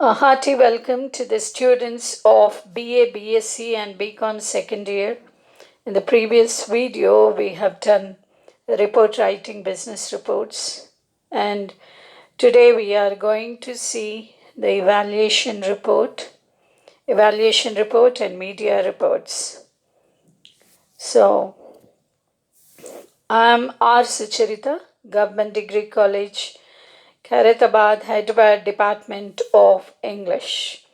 A hearty welcome to the students of BA, BSc and BCom second year. In the previous video, we have done report writing business reports, and today we are going to see the evaluation report and media reports. So, I'm R. Sucharita, Government Degree College, Khairatabad, Hyderabad Department of English.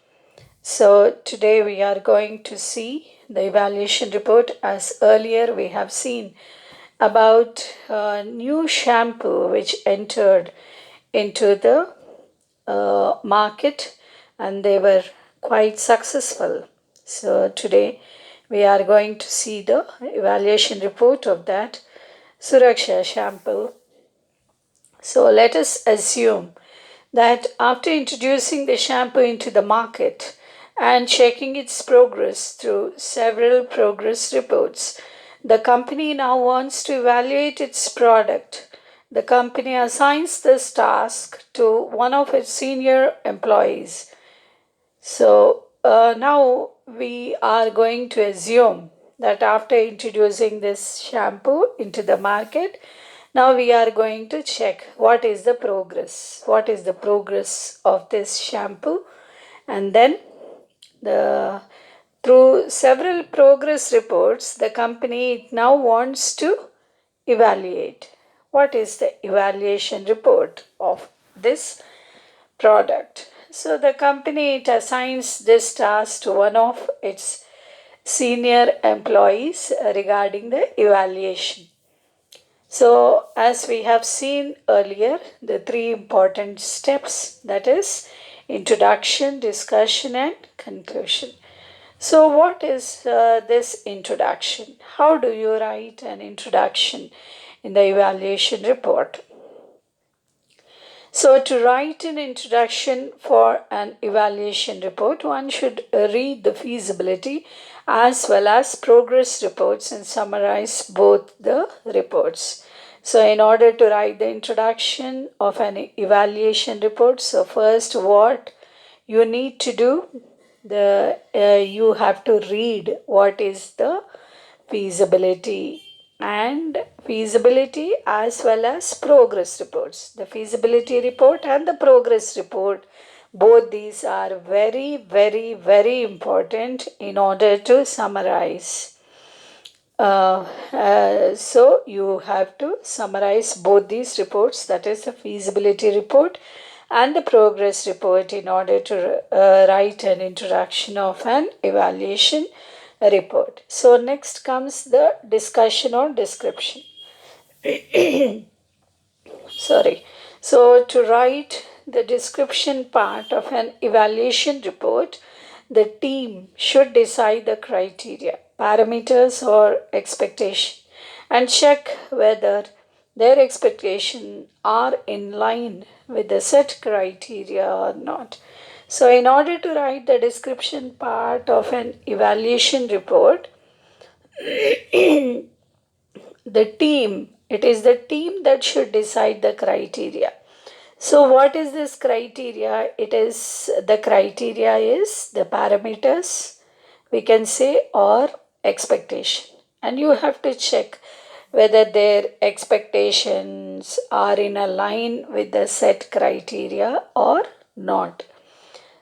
So today we are going to see the evaluation report. As earlier we have seen about a new shampoo which entered into the market and they were quite successful. So today we are going to see the evaluation report of that Suraksha shampoo. So let us assume that after introducing the shampoo into the market and checking its progress through several progress reports, the company now wants to evaluate its product. The company assigns this task to one of its senior employees. So now we are going to assume that after introducing this shampoo into the market, now we are going to check what is the progress. What is the progress of this shampoo? And then through several progress reports, the company now wants to evaluate. What is the evaluation report of this product? So the company it assigns this task to one of its senior employees regarding the evaluation. So, as we have seen earlier, the three important steps, that is introduction, discussion, and conclusion. So, what is this introduction? How do you write an introduction in the evaluation report? So, to write an introduction for an evaluation report, one should read the feasibility as well as progress reports and summarize both the reports. So, in order to write the introduction of an evaluation report, so first, what you need to do, you have to read what is the feasibility as well as progress reports. The feasibility report and the progress report, both these are very, very, very important in order to summarize. So you have to summarize both these reports, that is the feasibility report and the progress report, in order to write an introduction of an evaluation report. So next comes the discussion or description. Sorry. So to write the description part of an evaluation report, the team should decide the criteria, parameters or expectation, and check whether their expectations are in line with the set criteria or not. So in order to write the description part of an evaluation report, it is the team that should decide the criteria. So what is this criteria? The criteria is the parameters, we can say, or expectation, and you have to check whether their expectations are in a line with the set criteria or not.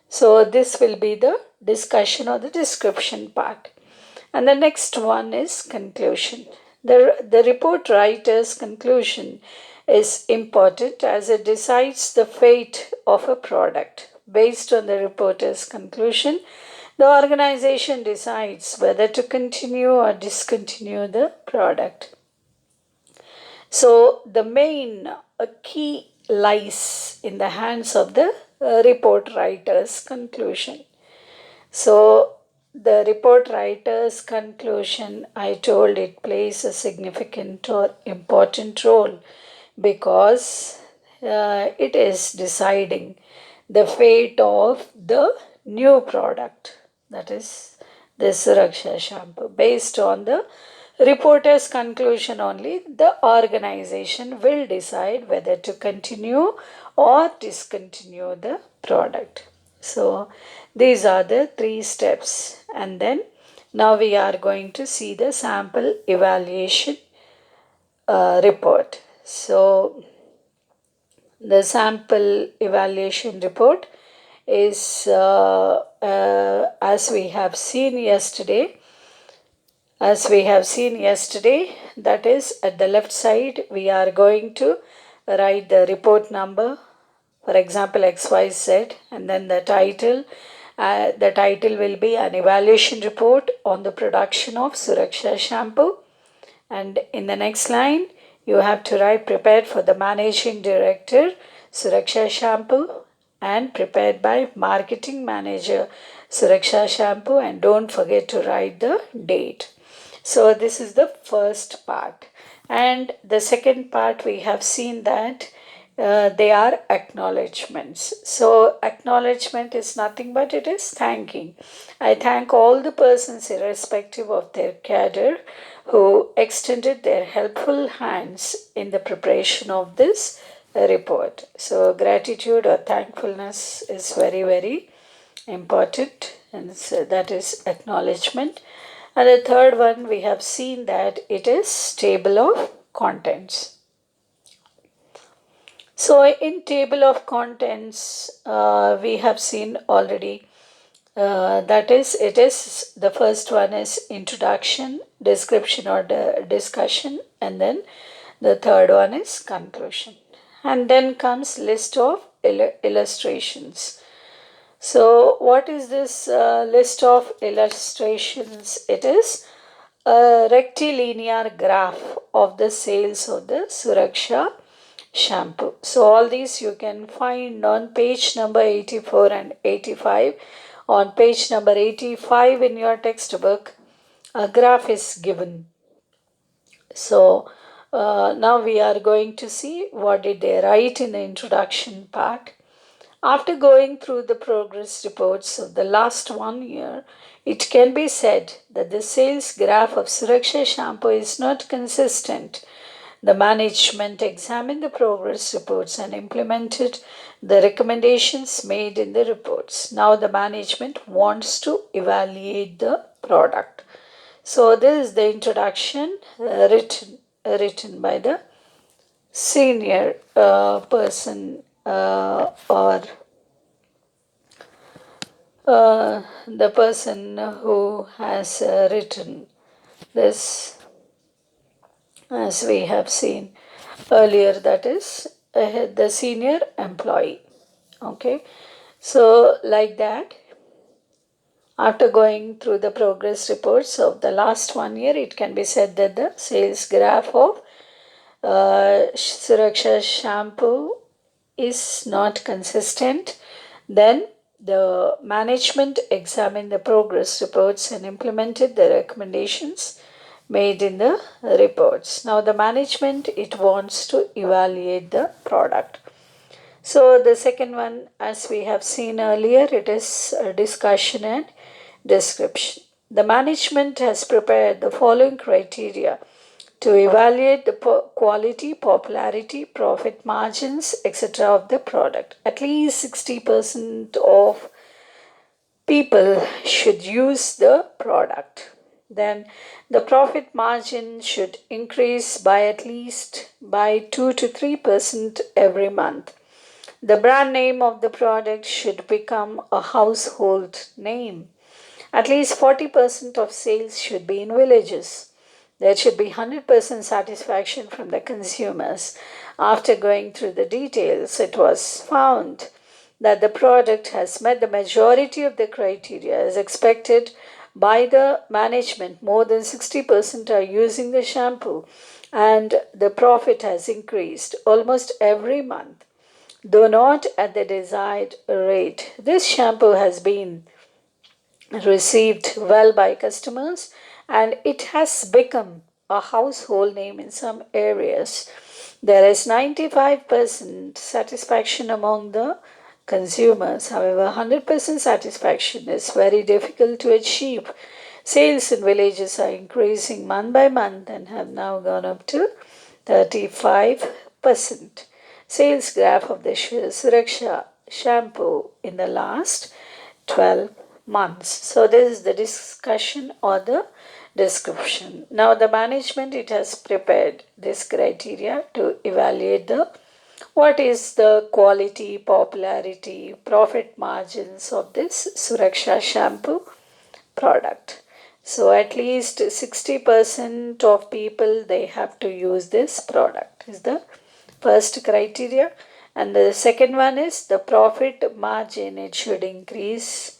So this will be the discussion or the description part. And the next one is conclusion. The report writer's conclusion is important as it decides the fate of a product. Based on the reporter's conclusion, the organization decides whether to continue or discontinue the product. So the main key lies in the hands of the report writer's conclusion. So the report writer's conclusion, I told, it plays a significant or important role because it is deciding the fate of the new product, that is the Suraksha shampoo. Based on the reporter's conclusion only, the organization will decide whether to continue or discontinue the product. So these are the 3 steps, and then now we are going to see the sample evaluation report. So the sample evaluation report is as we have seen yesterday. That is at the left side, we are going to write the report number, for example, XYZ, and then the title. The title will be an evaluation report on the production of Suraksha shampoo. And in the next line, you have to write prepared for the managing director, Suraksha shampoo, and prepared by marketing manager, Suraksha shampoo, and don't forget to write the date. So this is the first part. And the second part, we have seen that they are acknowledgements. So acknowledgement is nothing but it is thanking. I thank all the persons irrespective of their cadre who extended their helpful hands in the preparation of this report. So gratitude or thankfulness is very, very important, and so that is acknowledgement. And the third one, we have seen that it is table of contents. So in table of contents, we have seen already that is, it is the first one is introduction, description or the discussion, and then the third one is conclusion. And then comes list of illustrations. So what is this list of illustrations? It is a rectilinear graph of the sales of the Suraksha shampoo. So all these you can find on page number 84 and 85. On page number 85 in your textbook, a graph is given. So now we are going to see what did they write in the introduction part. After going through the progress reports of the last 1 year, it can be said that the sales graph of Suraksha shampoo is not consistent. The management examined the progress reports and implemented the recommendations made in the reports. Now the management wants to evaluate the product. So this is the introduction written by the senior person or the person who has written this, as we have seen earlier, that is the senior employee. Okay, so like that, after going through the progress reports of the last 1 year, it can be said that the sales graph of Suraksha shampoo is not consistent. Then the management examined the progress reports and implemented the recommendations made in the reports. Now the management, it wants to evaluate the product. So the second one, as we have seen earlier, it is a discussion and description. The management has prepared the following criteria to evaluate the quality, popularity, profit margins, etc. of the product. At least 60% of people should use the product. Then the profit margin should increase by at least by 2 to 3% every month. The brand name of the product should become a household name. At least 40% of sales should be in villages. There should be 100% satisfaction from the consumers. After going through the details, it was found that the product has met the majority of the criteria as expected by the management. More than 60% are using the shampoo, and the profit has increased almost every month, though not at the desired rate. This shampoo has been received well by customers, and it has become a household name in some areas. There is 95% satisfaction among the consumers. However, 100% satisfaction is very difficult to achieve. Sales in villages are increasing month by month and have now gone up to 35%. Sales graph of the Suraksha shampoo in the last 12 months. So this is the discussion or the description. Now the management, it has prepared this criteria to evaluate the what is the quality, popularity, profit margins of this Suraksha shampoo product. So at least 60% of people, they have to use this product is the first criteria. And the second one is the profit margin. It should increase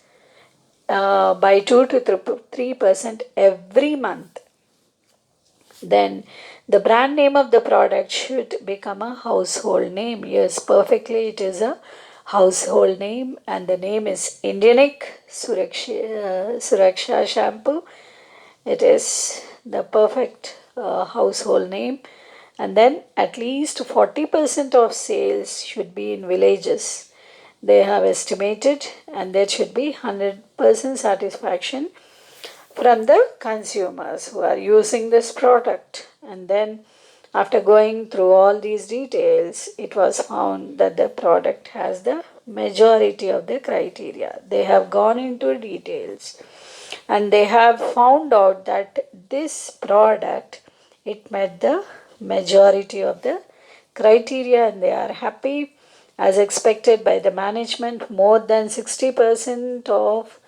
by 2 to 3% every month. Then the brand name of the product should become a household name. Yes, perfectly, it is a household name, and the name is Indianic Suraksha shampoo. It is the perfect household name. And then at least 40% of sales should be in villages. They have estimated, and there should be 100% satisfaction from the consumers who are using this product. And then after going through all these details, it was found that the product has the majority of the criteria. They have gone into details and they have found out that this product, it met the majority of the criteria, and they are happy as expected by the management. More than 60% of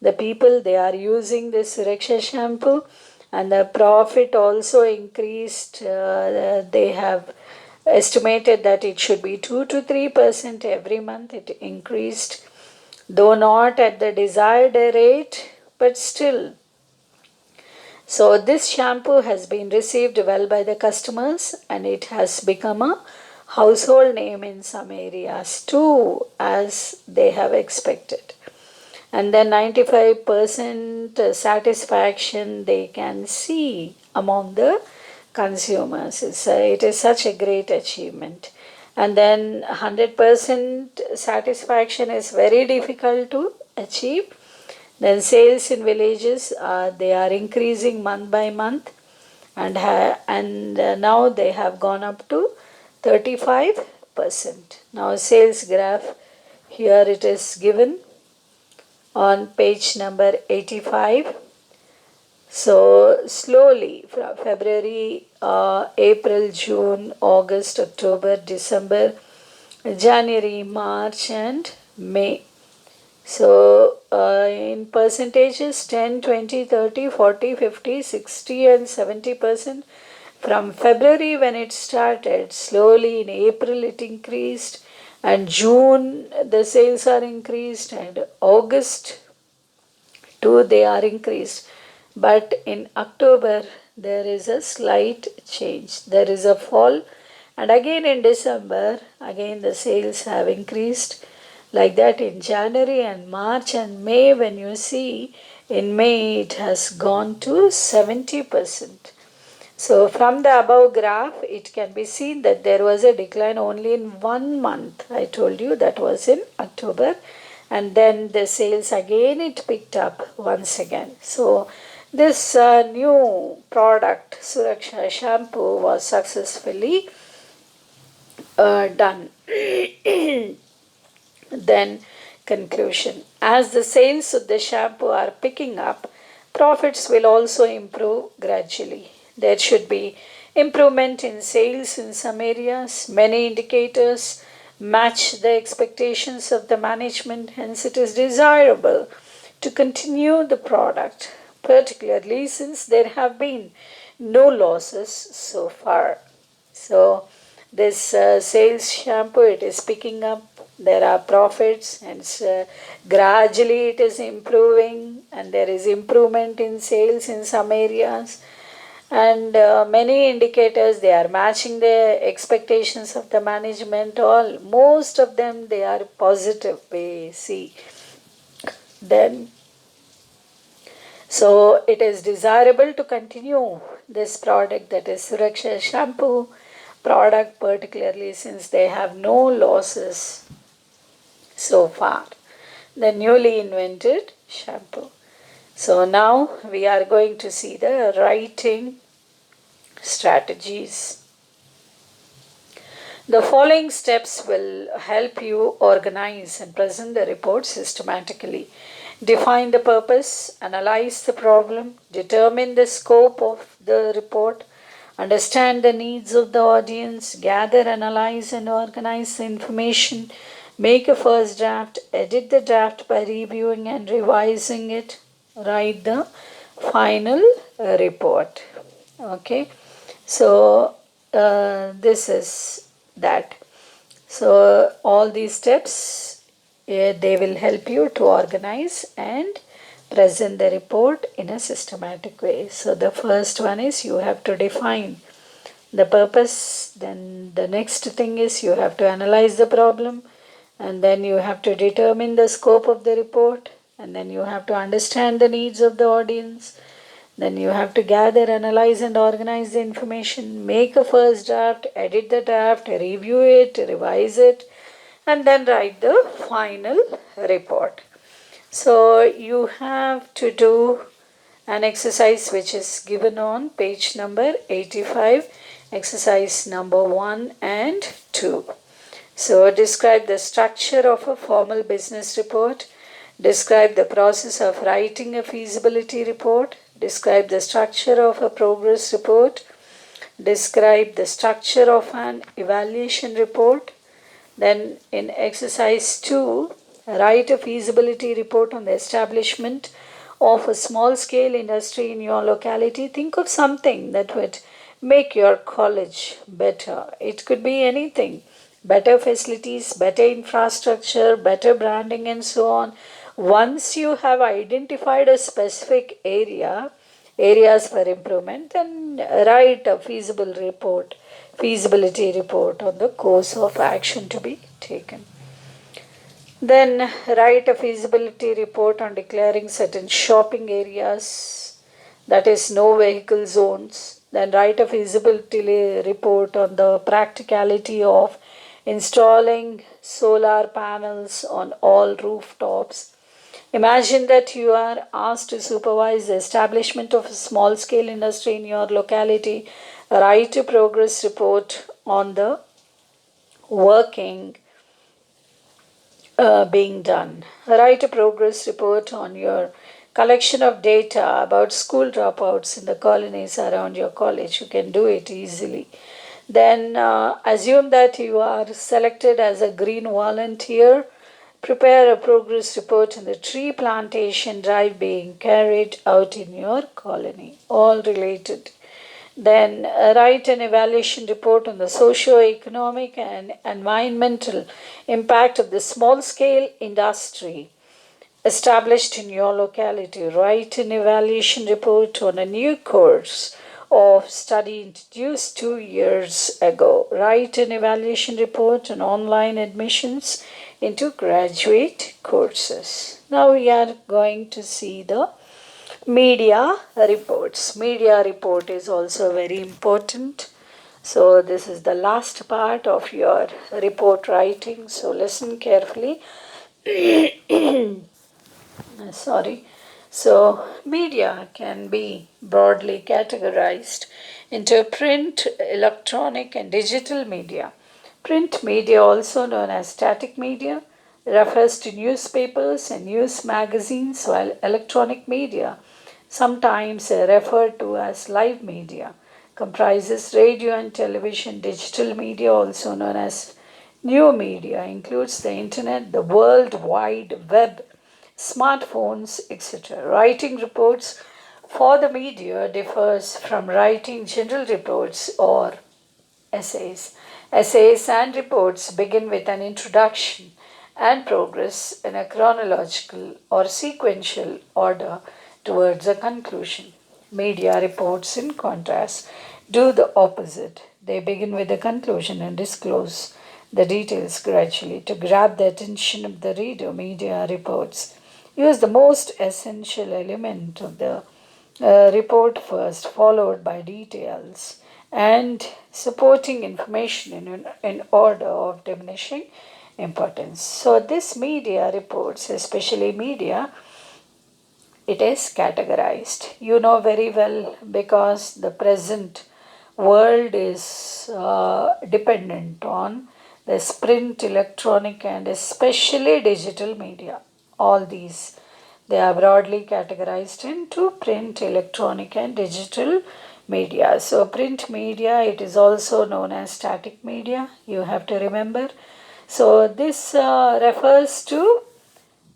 the people, they are using this Suraksha shampoo, and the profit also increased. They have estimated that it should be 2 to 3% every month. It increased, though not at the desired rate, but still. So this shampoo has been received well by the customers, and it has become a household name in some areas too, as they have expected. And then 95% satisfaction they can see among the consumers. It is such a great achievement. And then 100% satisfaction is very difficult to achieve. Then sales in villages, they are increasing month by month, and now they have gone up to 35%. Now sales graph, here it is given on page number 85. So slowly from February, April, June, August, October, December, January, March, and May. So in percentages, 10, 20, 30, 40, 50, 60, and 70%. From February when it started, slowly in April it increased, and June the sales are increased, and August too they are increased. But in October there is a slight change. There is a fall, and again in December, again the sales have increased. Like that in January and March and May, when you see in May it has gone to 70%. So from the above graph, it can be seen that there was a decline only in 1 month. I told you that was in October, and then the sales again it picked up once again. So this new product Suraksha shampoo was successfully done. Then conclusion. As the sales of the shampoo are picking up, profits will also improve gradually. There should be improvement in sales in some areas. Many indicators match the expectations of the management, hence it is desirable to continue the product, particularly since there have been no losses so far. So this sales shampoo, it is picking up. There are profits, and gradually it is improving, and there is improvement in sales in some areas, and many indicators, they are matching the expectations of the management. All most of them, they are positive, we see. Then so it is desirable to continue this product, that is Suraksha shampoo product, particularly since they have no losses so far. The newly invented shampoo. So now we are going to see the writing strategies. The following steps will help you organize and present the report systematically. Define the purpose, analyze the problem, determine the scope of the report, understand the needs of the audience, gather, analyze, and organize the information, make a first draft, edit the draft by reviewing and revising it, write the final report. Okay, so this is that. So all these steps they will help you to organize and present the report in a systematic way. So the first one is you have to define the purpose, then the next thing is you have to analyze the problem, and then you have to determine the scope of the report, and then you have to understand the needs of the audience, then you have to gather, analyze, and organize the information, make a first draft, edit the draft, review it, revise it, and then write the final report. So you have to do an exercise which is given on page number 85, exercise number 1 and 2. So describe the structure of a formal business report. Describe the process of writing a feasibility report. Describe the structure of a progress report. Describe the structure of an evaluation report. Then in exercise 2, write a feasibility report on the establishment of a small scale industry in your locality. Think of something that would make your college better. It could be anything. Better facilities, better infrastructure, better branding, and so on. Once you have identified a specific areas for improvement, then write a feasibility report on the course of action to be taken. Then write a feasibility report on declaring certain shopping areas, that is no vehicle zones. Then write a feasibility report on the practicality of installing solar panels on all rooftops. Imagine that you are asked to supervise the establishment of a small scale industry in your locality. Write a progress report on the working being done. Write a progress report on your collection of data about school dropouts in the colonies around your college. You can do it easily. Then assume that you are selected as a green volunteer. Prepare a progress report on the tree plantation drive being carried out in your colony. All related. Then write an evaluation report on the socio-economic and environmental impact of the small-scale industry established in your locality. Write an evaluation report on a new course of study introduced 2 years ago. Write an evaluation report on online admissions into graduate courses. Now we are going to see the media reports. Media report is also very important. So this is the last part of your report writing. So listen carefully. Sorry. So media can be broadly categorized into print, electronic, and digital media. Print media, also known as static media, refers to newspapers and news magazines, while electronic media, sometimes referred to as live media, comprises radio and television. Digital media, also known as new media, includes the internet, the World Wide Web, smartphones, etc. Writing reports for the media differs from writing general reports or essays. Essays and reports begin with an introduction and progress in a chronological or sequential order towards a conclusion. Media reports, in contrast, do the opposite. They begin with a conclusion and disclose the details gradually to grab the attention of the reader. Media reports use the most essential element of the report first, followed by details and supporting information in order of diminishing importance. So, this media reports, especially media, it is categorized. You know very well because the present world is dependent on this print, electronic, and especially digital media. All these they are broadly categorized into print, electronic, and digital media. So, print media, it is also known as static media. You have to remember. So, this refers to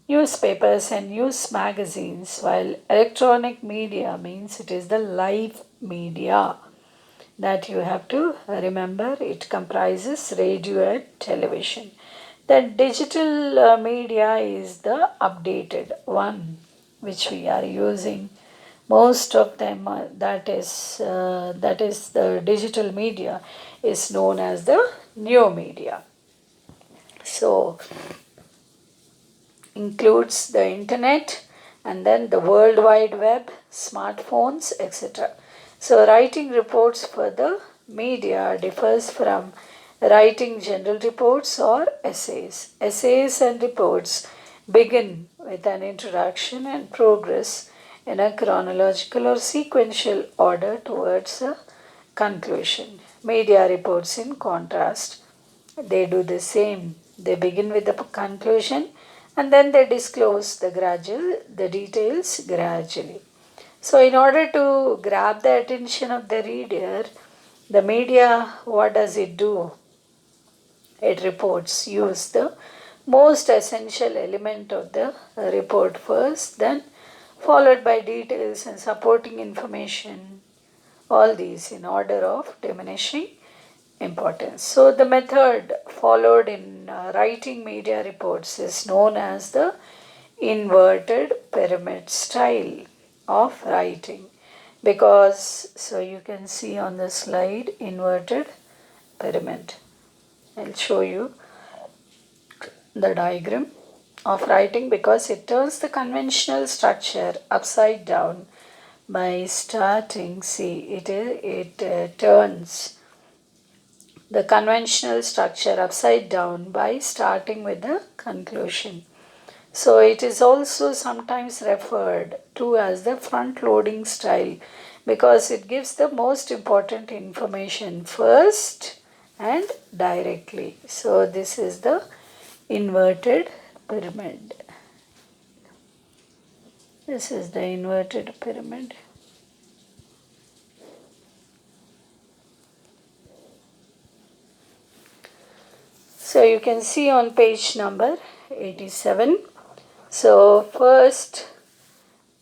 newspapers and news magazines, while electronic media means it is the live media that you have to remember. It comprises radio and television. The digital media is the updated one which we are using. Most of them that is the digital media is known as the new media. So includes the internet and then the World Wide Web, smartphones, etc. So, writing reports for the media differs from writing general reports or essays. Essays and reports begin with an introduction and progress in a chronological or sequential order towards a conclusion. Media reports, in contrast, they do the same. They begin with the conclusion and then they disclose the details gradually. So, in order to grab the attention of the reader, the media, what does it do? It reports use the most essential element of the report first, then followed by details and supporting information, all these in order of diminishing importance. So, the method followed in writing media reports is known as the inverted pyramid style of writing, because so you can see on the slide inverted pyramid. I'll show you the diagram of writing because it turns the conventional structure upside down by starting. See, it turns the conventional structure upside down by starting with the conclusion. So it is also sometimes referred to as the front loading style because it gives the most important information first and directly. So this is the inverted pyramid. This is the inverted pyramid. So you can see on page number 87. So first,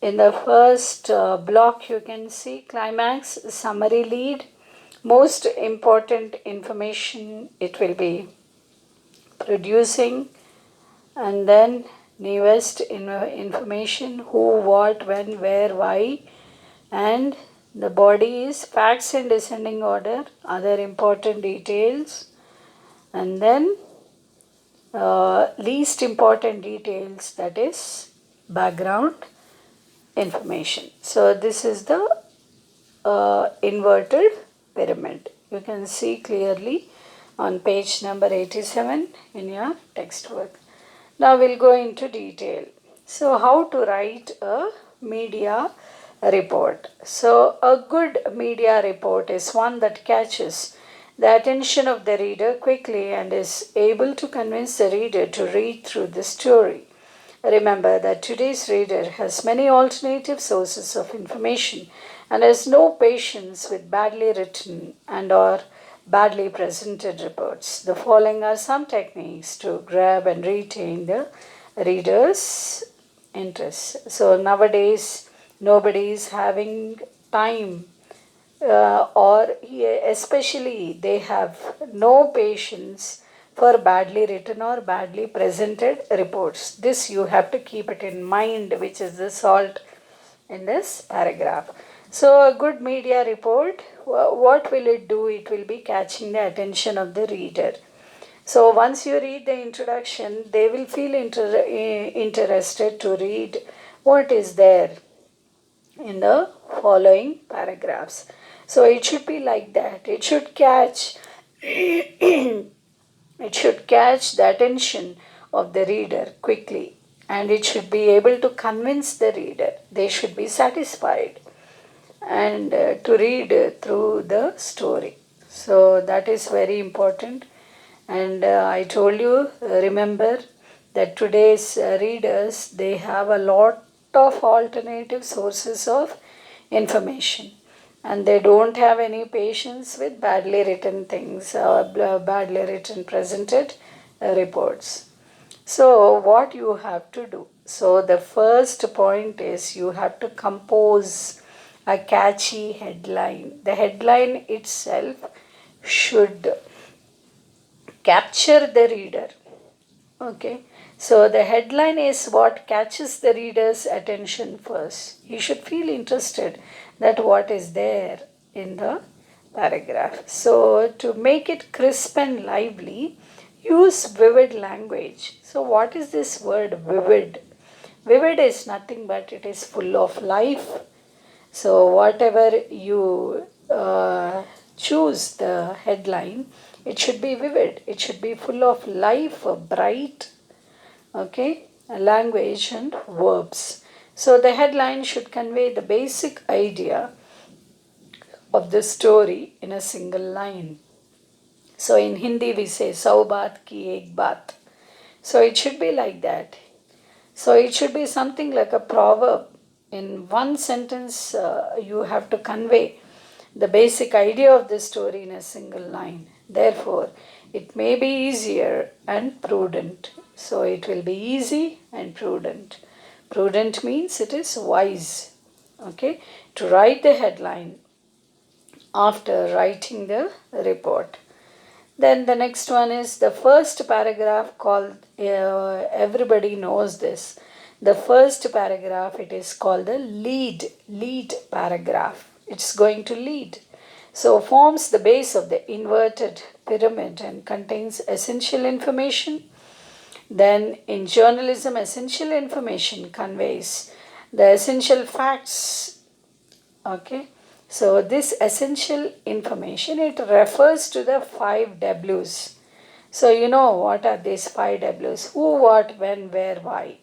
in the first block you can see climax, summary, lead, most important information it will be producing, and then newest information, who, what, when, where, why, and the body is facts in descending order, other important details, and then least important details, that is background information. So this is the inverted pyramid. You can see clearly on page number 87 in your textbook. Now we'll go into detail. So how to write a media report. So a good media report is one that catches the attention of the reader quickly and is able to convince the reader to read through the story. Remember that today's reader has many alternative sources of information and has no patience with badly written and or badly presented reports. The following are some techniques to grab and retain the reader's interest. So nowadays nobody is having time or especially they have no patience for badly written or badly presented reports. This you have to keep it in mind, which is the salt in this paragraph. So a good media report, what will it do? It will be catching the attention of the reader. So once you read the introduction, they will feel interested to read what is there in the following paragraphs. So it should be like that. It should catch it should catch the attention of the reader quickly, and it should be able to convince the reader. They should be satisfied. and to read through the story. So that is very important. And I told you, remember that today's readers, they have a lot of alternative sources of information, and they don't have any patience with badly written things or badly written presented reports. So what you have to do? So the first point is you have to compose a catchy headline. The headline itself should capture the reader. Okay, so the headline is what catches the reader's attention first. He should feel interested that what is there in the paragraph. So to make it crisp and lively, use vivid language. So what is this word vivid? Vivid is nothing but it is full of life. So whatever you choose the headline, it should be vivid. It should be full of life, bright, okay, language and verbs. So the headline should convey the basic idea of the story in a single line. So in Hindi we say "Sau baat ki ek baat." So it should be like that. So it should be something like a proverb. In one sentence, you have to convey the basic idea of the story in a single line. Therefore, it may be easier and prudent. So it will be easy and prudent. Prudent means it is wise. Okay, to write the headline after writing the report. Then the next one is the first paragraph called, everybody knows this. The first paragraph, it is called the lead paragraph. It's going to lead. So forms the base of the inverted pyramid and contains essential information. Then in journalism, essential information conveys the essential facts. Okay. So this essential information, it refers to the 5 W's. So you know what are these 5 W's? Who, what, when, where, why.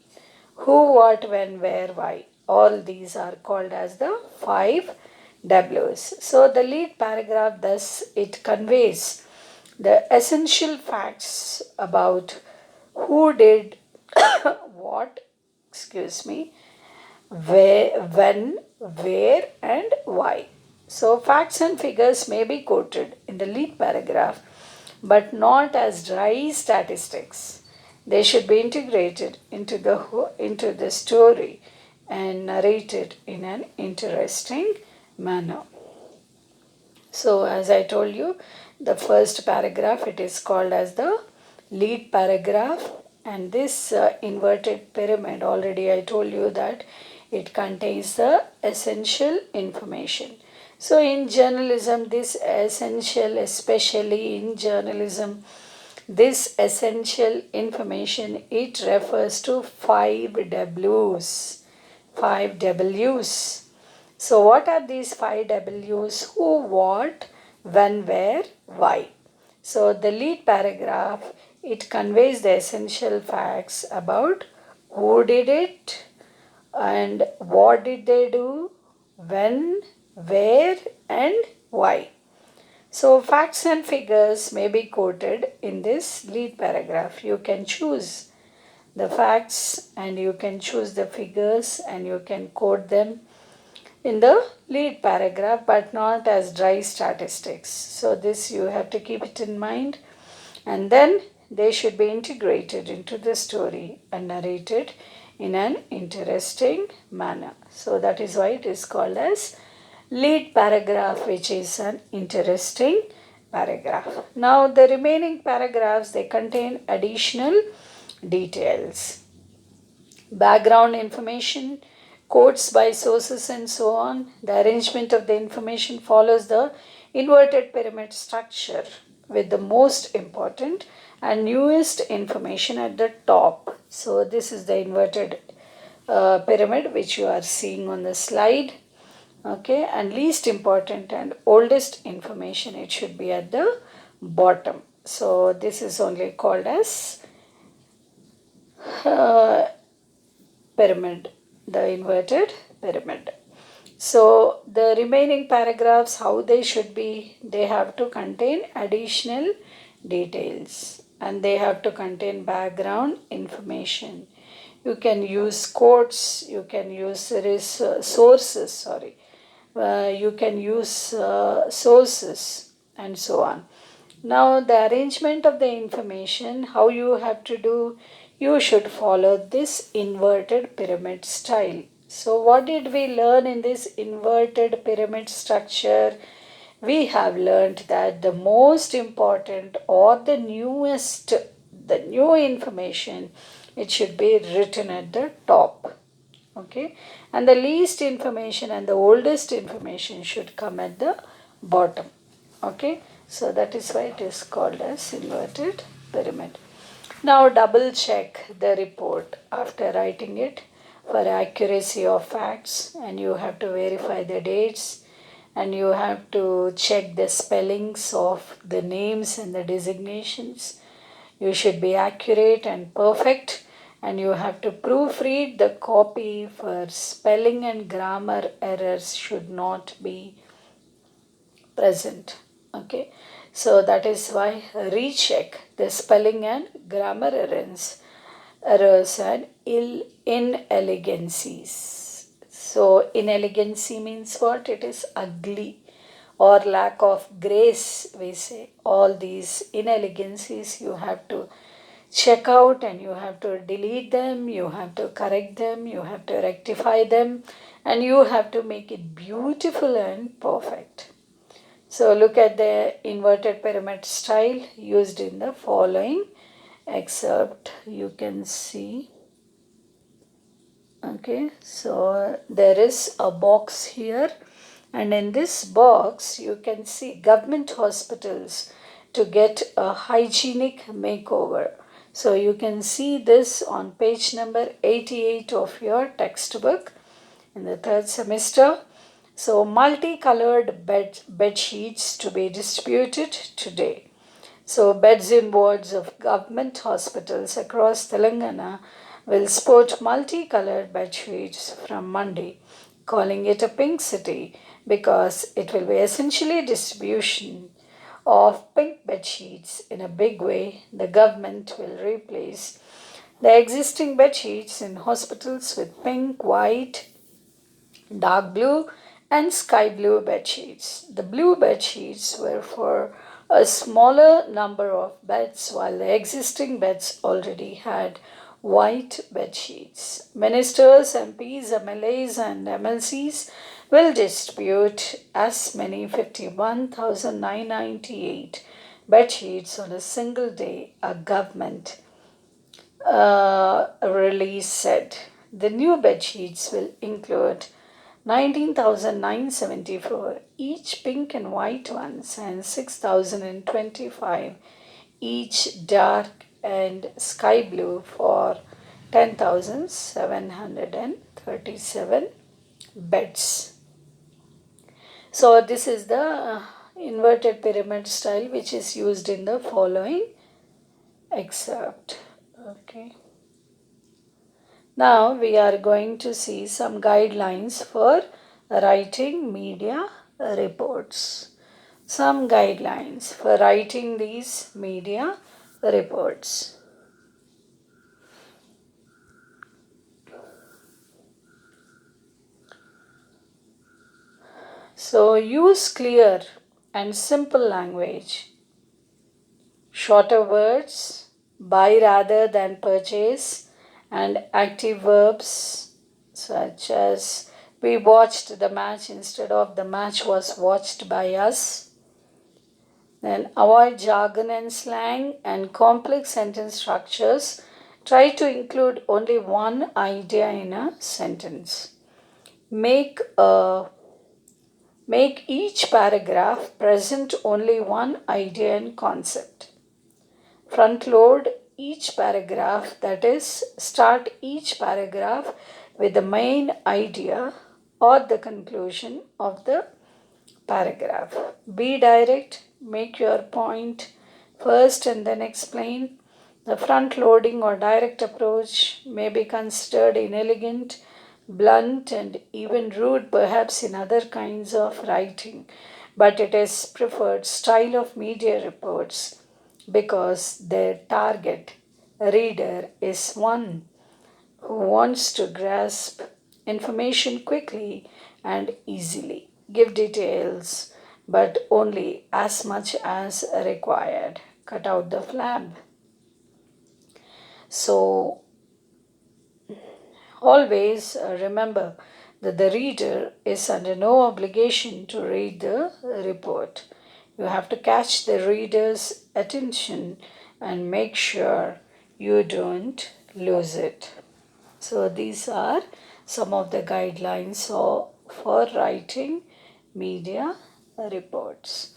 Who, what, when, where, why. All these are called as the 5 W's. So the lead paragraph, thus it conveys the essential facts about who did what, where, when, where, and why. So facts and figures may be quoted in the lead paragraph, but not as dry statistics. They should be integrated into the story and narrated in an interesting manner. So as I told you, the first paragraph, it is called as the lead paragraph, and this inverted pyramid, already I told you that it contains the essential information. So in journalism, this essential, especially in journalism, this essential information, it refers to 5 W's. 5 W's. So what are these 5 W's? Who, what, when, where, why. So the lead paragraph, it conveys the essential facts about who did it and what did they do, when, where, and why. So facts and figures may be quoted in this lead paragraph. You can choose the facts and you can choose the figures and you can quote them in the lead paragraph, but not as dry statistics. So this you have to keep it in mind, and then they should be integrated into the story and narrated in an interesting manner. So that is why it is called as lead paragraph, which is an interesting paragraph. Now the remaining paragraphs, they contain additional details, background information, quotes by sources, and so on. The arrangement of the information follows the inverted pyramid structure, with the most important and newest information at the top. So this is the inverted pyramid which you are seeing on the slide. Okay, and least important and oldest information, it should be at the bottom. So this is only called as pyramid, the inverted pyramid. So the remaining paragraphs, how they should be, they have to contain additional details and they have to contain background information. You can use quotes, you can use sources, you can use sources and so on. Now, the arrangement of the information, how you have to do, you should follow this inverted pyramid style. So, what did we learn in this inverted pyramid structure? We have learned that the most important or the newest, the new information, it should be written at the top. Okay, and the least information and the oldest information should come at the bottom. Okay, so that is why it is called as inverted pyramid. Now double check the report after writing it for accuracy of facts, and you have to verify the dates and you have to check the spellings of the names and the designations. You should be accurate and perfect, and you have to proofread the copy for spelling and grammar errors should not be present. Okay, so that is why recheck the spelling and grammar errors and inelegancies. So inelegancy means what? It is ugly or lack of grace, we say. All these inelegancies you have to check out and you have to delete them, you have to correct them, you have to rectify them, and you have to make it beautiful and perfect. So look at the inverted pyramid style used in the following excerpt. You can see. Okay, so there is a box here, and in this box you can see government hospitals to get a hygienic makeover. So you can see this on page number 88 of your textbook in the third semester. So multicolored bed sheets to be distributed today. So beds in wards of government hospitals across Telangana will sport multicolored bed sheets from Monday, calling it a pink city because it will be essentially distribution of pink bed sheets in a big way. The government will replace the existing bed sheets in hospitals with pink, white, dark blue and sky blue bed sheets. The blue bed sheets were for a smaller number of beds while the existing beds already had white bed sheets. Ministers, MPs, MLAs and MLCs will distribute as many 51,998 bed sheets on a single day, a government release said. The new bed sheets will include 19,974 each pink and white ones and 6,025 each dark and sky blue for 10,737 beds. So this is the inverted pyramid style which is used in the following excerpt. Okay. Now we are going to see some guidelines for writing media reports. Some guidelines for writing these media reports. So use clear and simple language. Shorter words, buy rather than purchase, and active verbs such as we watched the match instead of the match was watched by us. Then avoid jargon and slang and complex sentence structures. Try to include only one idea in a sentence. Make each paragraph present only one idea and concept. Front load each paragraph, that is, start each paragraph with the main idea or the conclusion of the paragraph. Be direct, make your point first and then explain. The front loading or direct approach may be considered inelegant, blunt and even rude perhaps in other kinds of writing, but it is preferred style of media reports because their target reader is one who wants to grasp information quickly and easily. Give details, but only as much as required. Cut out the flab. So, always remember that the reader is under no obligation to read the report. You have to catch the reader's attention and make sure you don't lose it. So, these are some of the guidelines for writing media reports.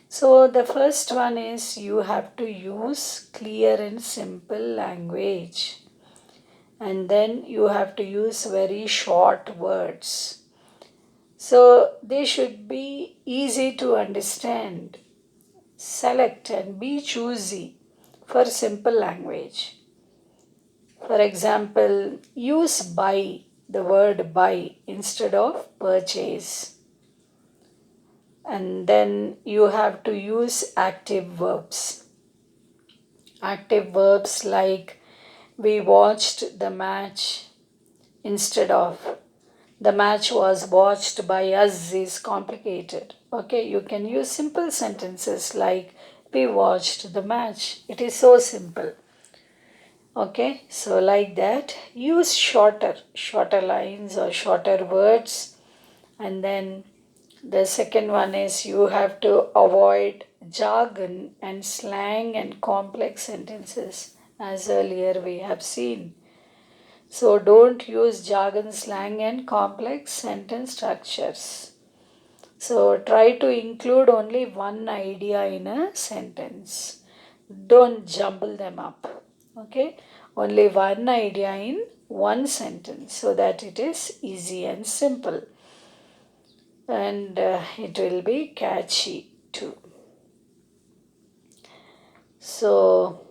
So, the first one is you have to use clear and simple language, and then you have to use very short words. So, they should be easy to understand. Select and be choosy for simple language. For example, use buy, the word buy, instead of purchase. And then you have to use active verbs. Active verbs like we watched the match instead of the match was watched by us is complicated. Okay, you can use simple sentences like we watched the match. It is so simple. Okay, so like that, use shorter lines or shorter words. And then the second one is you have to avoid jargon and slang and complex sentences, as earlier we have seen. So don't use jargon, slang, and complex sentence structures. So try to include only one idea in a sentence. Don't jumble them up. Okay? Only one idea in one sentence so that it is easy and simple. And it will be catchy too. So,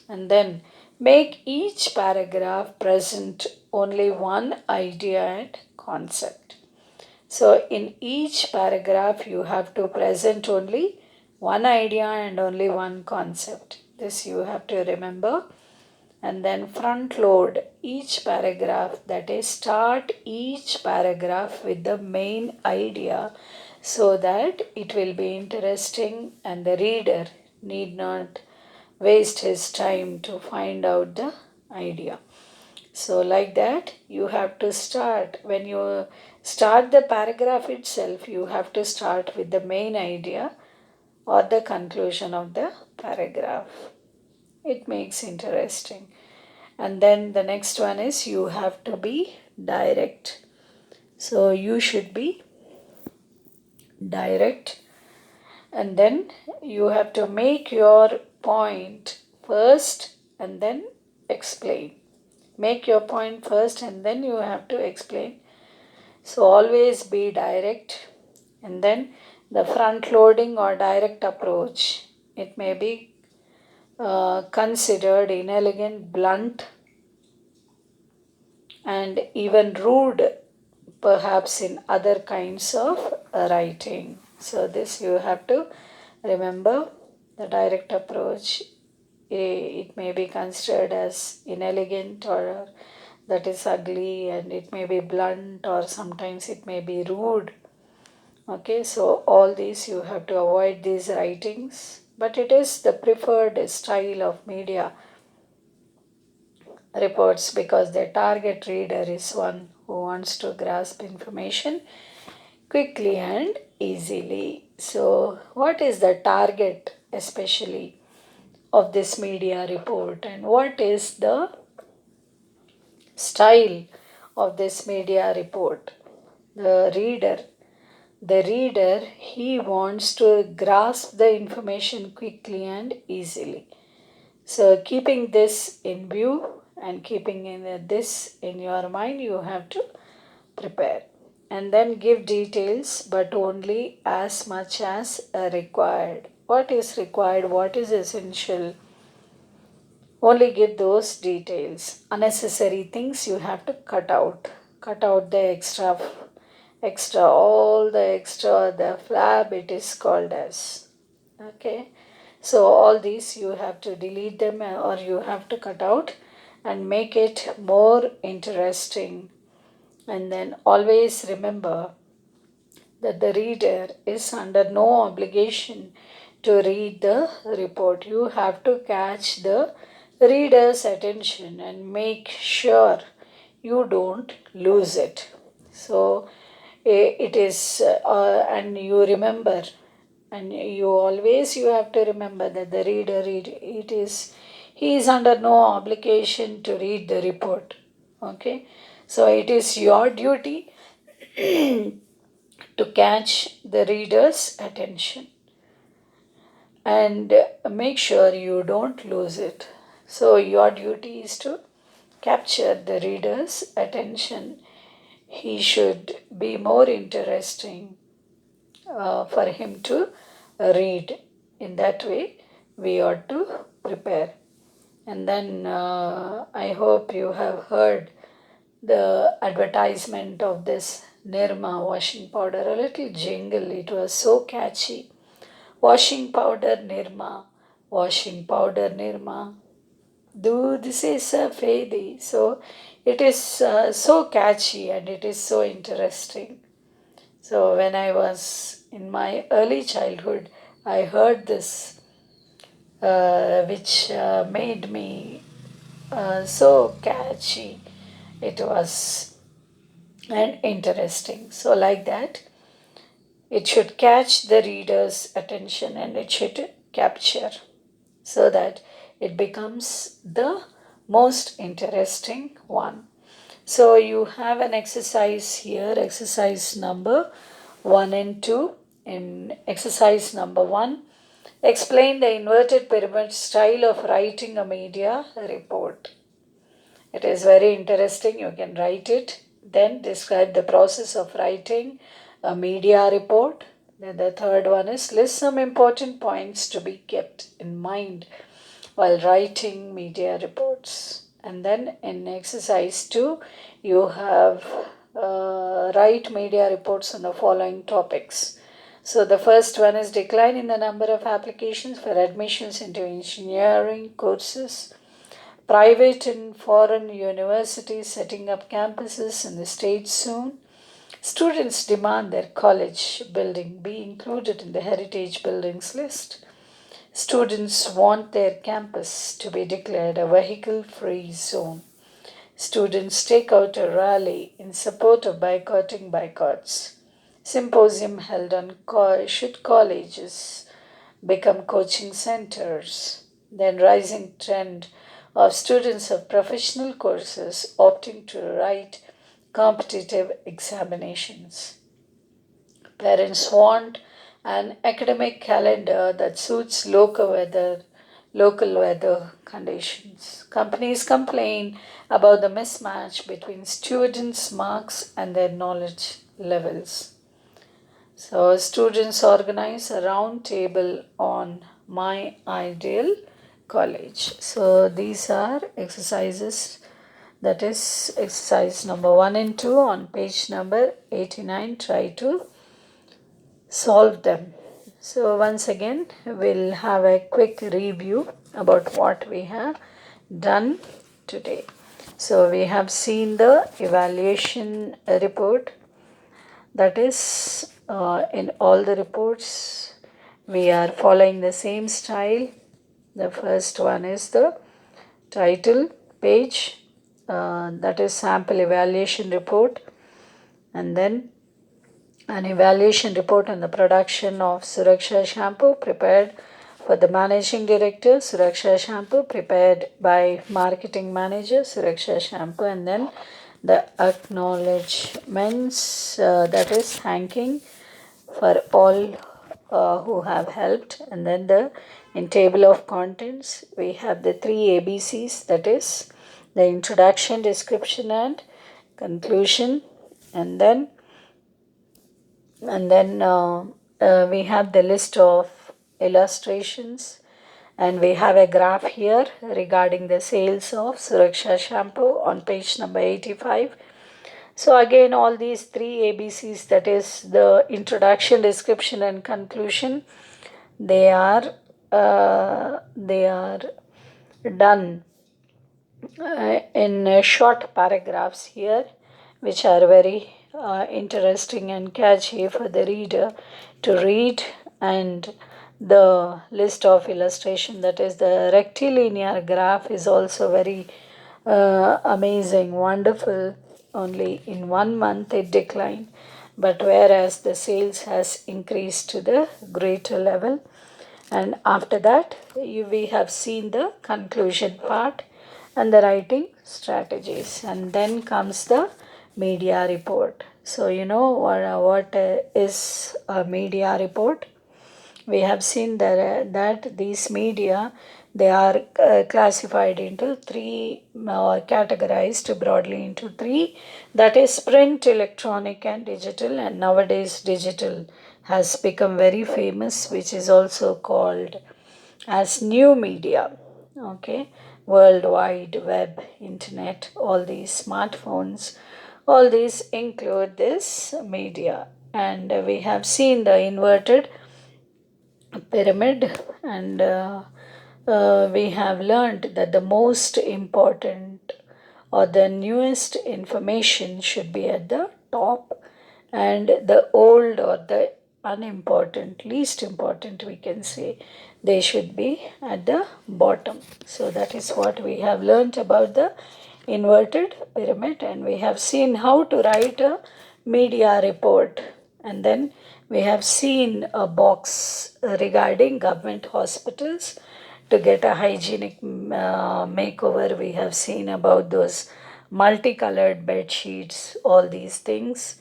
and then make each paragraph present only one idea and concept. So, in each paragraph, you have to present only one idea and only one concept. This you have to remember. And then front load each paragraph, that is, start each paragraph with the main idea so that it will be interesting and the reader need not waste his time to find out the idea. So, like that, you have to start. When you start the paragraph itself, you have to start with the main idea or the conclusion of the paragraph. It makes interesting. And then the next one is you have to be direct. So, you should be direct, and then you have to make your point first and then explain. Make your point first and then you have to explain. So always be direct. And then the front loading or direct approach, it may be considered inelegant, blunt, and even rude perhaps in other kinds of writing. So this you have to remember. The direct approach, it may be considered as inelegant or that is ugly, and it may be blunt or sometimes it may be rude. Okay, so all these you have to avoid these writings, but it is the preferred style of media reports because their target reader is one who wants to grasp information quickly and easily. So, what is the target especially of this media report, and what is the style of this media report? The reader, he wants to grasp the information quickly and easily. So, keeping this in view and keeping this in your mind, you have to prepare. And then give details, but only as much as required. What is required? What is essential? Only give those details. Unnecessary things you have to cut out. cut out the all the extra, the flab it is called as. Okay, so all these you have to delete them or you have to cut out and make it more interesting. And then always remember that the reader is under no obligation to read the report. You have to catch the reader's attention and make sure you don't lose it. So it is, and you remember, and you have to remember that the reader, he is under no obligation to read the report. Okay, so it is your duty to catch the reader's attention and make sure you don't lose it. So, your duty is to capture the reader's attention. He should be more interesting for him to read. In that way, we ought to prepare. And then I hope you have heard the advertisement of this Nirma washing powder, a little jingle. It was so catchy. Washing powder Nirma, washing powder Nirma. Do this is a fairy. So it is so catchy and it is so interesting. So when I was in my early childhood, I heard this, which made me so catchy. It was and interesting. So like that, it should catch the reader's attention and it should capture so that it becomes the most interesting one. So you have an exercise here, exercise number 1 and 2. In exercise number 1, explain the inverted pyramid style of writing a media report. It is very interesting. You can write it. Then describe the process of writing a media report. Then the third one is list some important points to be kept in mind while writing media reports. And then in exercise 2, you have write media reports on the following topics. So the first one is decline in the number of applications for admissions into engineering courses. Private and foreign universities setting up campuses in the state soon. Students demand their college building be included in the heritage buildings list. Students want their campus to be declared a vehicle-free zone. Students take out a rally in support of boycotting boycotts. Symposium held on should colleges become coaching centers. Then rising trend of students of professional courses opting to write competitive examinations. Parents want an academic calendar that suits local weather conditions. Companies complain about the mismatch between students' marks and their knowledge levels. So students organize a round table on my ideal college. So these are exercises, that is exercise number 1 and 2 on page number 89. Try to solve them. So once again, we'll have a quick review about what we have done today. So we have seen the evaluation report. That is, in all the reports, we are following the same style. The first one is the title page, that is sample evaluation report, and then an evaluation report on the production of Suraksha shampoo prepared for the managing director, Suraksha shampoo prepared by marketing manager, Suraksha shampoo, and then the acknowledgements, that is thanking for all who have helped. And then in table of contents we have the 3 ABCs, that is the introduction, description and conclusion. And then we have the list of illustrations, and we have a graph here regarding the sales of Suraksha shampoo on page number 85. So again, all these three ABCs, that is the introduction, description, and conclusion, they are done in short paragraphs here, which are very interesting and catchy for the reader to read. And the list of illustration, that is the rectilinear graph, is also very amazing, wonderful. Only in 1 month it declined, but whereas the sales has increased to the greater level. And after that, we have seen the conclusion part and the writing strategies. And then comes the media report. So, you know what is a media report? We have seen that these media, they are classified into three, or categorized broadly into three, that is print, electronic, and digital. And nowadays digital has become very famous, which is also called as new media. Okay, world wide web, internet, all these smartphones, all these include this media. And we have seen the inverted pyramid. And we have learned that the most important or the newest information should be at the top, and the old or the unimportant, least important, we can say, they should be at the bottom. So that is what we have learned about the inverted pyramid. And we have seen how to write a media report. And then we have seen a box regarding government hospitals to get a hygienic makeover. We have seen about those multicolored bed sheets, all these things,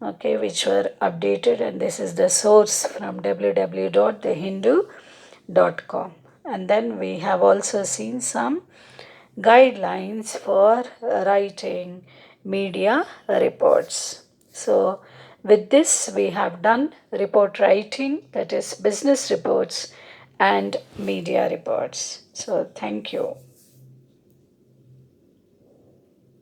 okay, which were updated. And this is the source from www.thehindu.com. And then we have also seen some guidelines for writing media reports. So with this, we have done report writing, that is business reports and media reports. So thank you.